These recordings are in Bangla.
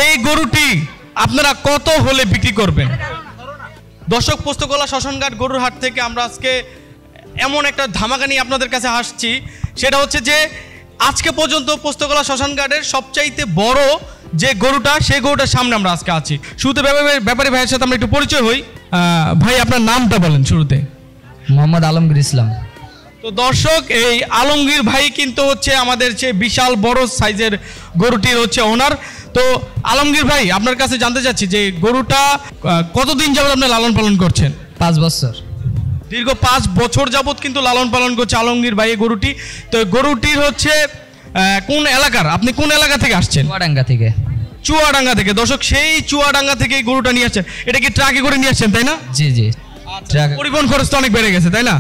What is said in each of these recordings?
এই গরুটি আপনারা কত হলে বিক্রি করবেন? দর্শক, পোস্তগোলা শ্মশানঘাট গরুর হাট থেকে আমরা আজকে এমন একটা ধামাকা নিয়ে আপনাদের কাছে আসছি। সেটা হচ্ছে যে আজকে পর্যন্ত পোস্তগোলা শ্মশানঘাটের সবচাইতে বড় যে গরুটা, সেই গরুটার সামনে আমরা আজকে আছি। শুরুতে ব্যাপারী ভাইয়ের সাথে আমরা একটু পরিচয় হই। ভাই, আপনার নামটা বলেন শুরুতে। মোহাম্মদ আলমগীর ইসলাম। তো দর্শক, এই আলমগীর ভাই কিন্তু হচ্ছে আমাদের যে বিশাল বড় সাইজের গরুটির হচ্ছে ওনার। তো আলমগীর ভাই, আপনার কাছে জানতে চাচ্ছি যে গরুটা কতদিন যাবত আপনি লালন পালন করছেন? 5 বছর। দীর্ঘ 5 বছর যাবত কিন্তু লালন পালন করছে আলমগীর ভাই এই গরুটি। তো গরুটির হচ্ছে কোন এলাকার, আপনি কোন এলাকা থেকে আসছেন? চুয়াডাঙ্গা থেকে। চুয়াডাঙ্গা থেকে। দর্শক, সেই চুয়াডাঙ্গা থেকে এই গরুটা নিয়ে আসছেন। এটা কি ট্রাকে করে নিয়ে আসছেন, তাই না? জি জি। পরিবহন খরচ তো অনেক বেড়ে গেছে, তাই না?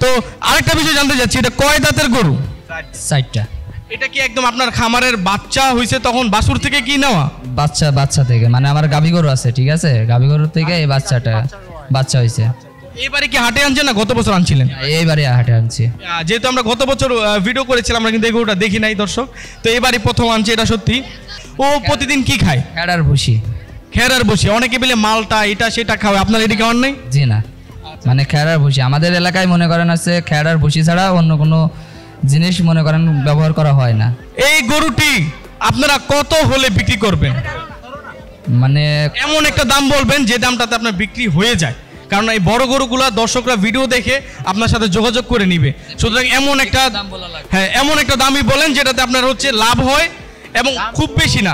তো আরেকটা বিষয় জানতে চাচ্ছি, এটা কয় দাঁতের গরু? 4টা। এটা কি একদম আপনার খামারের বাচ্চা হয়েছে তখন বাছুর থেকে কি নেওয়া? বাচ্চা থেকে, মানে আমার গাভী গরু আছে, ঠিক আছে, গাভী গরু থেকে এই বাচ্চা হয়েছে। এবারে কি হাটে আনছেন না গত বছর আনছিলেন? এইবারে হাটে আনছি। যেহেতু আমরা গত বছর ভিডিও করেছিলাম, আমরা কিন্তু এই গরুটা দেখি নাই দর্শক। তো এবারই প্রথম আনছি, এটা সত্যি। ও প্রতিদিন কি খায়? খেড়ার ভুসি। খেড়ার ভুসি। অনেকে বলে মালটা এটা সেটা খাওয়া, আপনার এটি খাওয়ার নেই? জি না, মানে খেড়ার ভুসি আমাদের এলাকায় মনে করেন আছে, খেড়ার ভুসি ছাড়া অন্য কোনো জিনিস মনে করেন ব্যবহার করা হয় না। এই গরুটি আপনারা কত হলে বিক্রি করবেন? মানে এমন একটা দাম বলবেন যে দামটাতে আপনার বিক্রি হয়ে যায়, কারণ এই বড় গরুগুলা দর্শকরা ভিডিও দেখে আপনার সাথে যোগাযোগ করে নিবে। সুতরাং এমন একটা এমন একটা দামই বলেন যেটাতে আপনার হচ্ছে লাভ হয় এবং খুব বেশি না।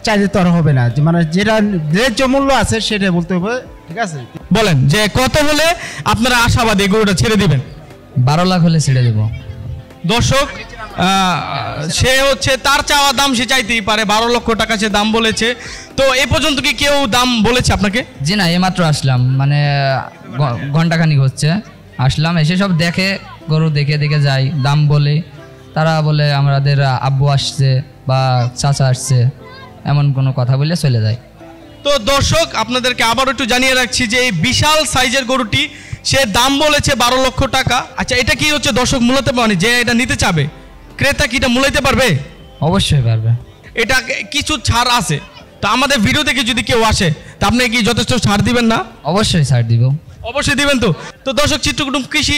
চাইলে তো আর হবে না, মানে যেটা ন্যায্য মূল্য আছে সেটা বলতে হবে, ঠিক আছে? বলেন যে কত হলে আপনারা আশাবাদী গরুটা ছেড়ে দিবেন? 12 লাখ হলে ছেড়ে দেব। দর্শক, সে হচ্ছে তার চাওয়া দাম সে চাইতেই পারে, 12 লক্ষ টাকা সে দাম বলেছে। তো এ পর্যন্ত কি কেউ দাম বলেছে আপনাকে? জি না, এইমাত্র আসলাম, মানে ঘন্টাখানিক হচ্ছে আসলাম, এসে সব দেখে গরু দেখে যাই, দাম বলে, তারা বলে আমাদের আব্বু আসছে বা চাচা আসছে, এমন কোনো কথা বলে চলে যায়। তো দর্শক, আপনাদেরকে আবার একটু জানিয়ে রাখছি যে এই বিশাল সাইজের গরুটি সে দাম বলেছে 12 লক্ষ টাকা। আচ্ছা, এটা কি হচ্ছে দর্শক মূলত মানে যে এটা নিতে চাবে ক্রেতা কি এটা মূলাইতে পারবে? অবশ্যই পারবে। এটা কিছু ছাড় আছে। তো আমাদের ভিডিও দেখে যদি কেউ আসে, তা আপনি কি যথেষ্ট ছাড় দিবেন না? অবশ্যই ছাড় দিব। অবশ্যই দিবেন। তো দর্শক, চিত্রকুটুম কৃষি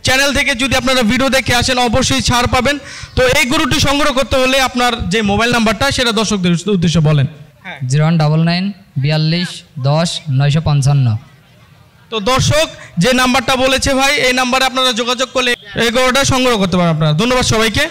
চ্যানেল থেকে যদি আপনারা ভিডিও দেখে আসেন, অবশ্যই ছাড় পাবেন। তো এই গরুটি সংগ্রহ করতে হলে আপনার যে মোবাইল নাম্বারটা সেটা দর্শকদের উদ্দেশ্যে বলেন। 0199 42 10 955। তো দর্শক, যে নাম্বারটা বলেছে ভাই, এই নাম্বারে আপনারা যোগাযোগ করলে এই গরুটা সংগ্রহ করতে পারেন আপনারা। ধন্যবাদ সবাইকে।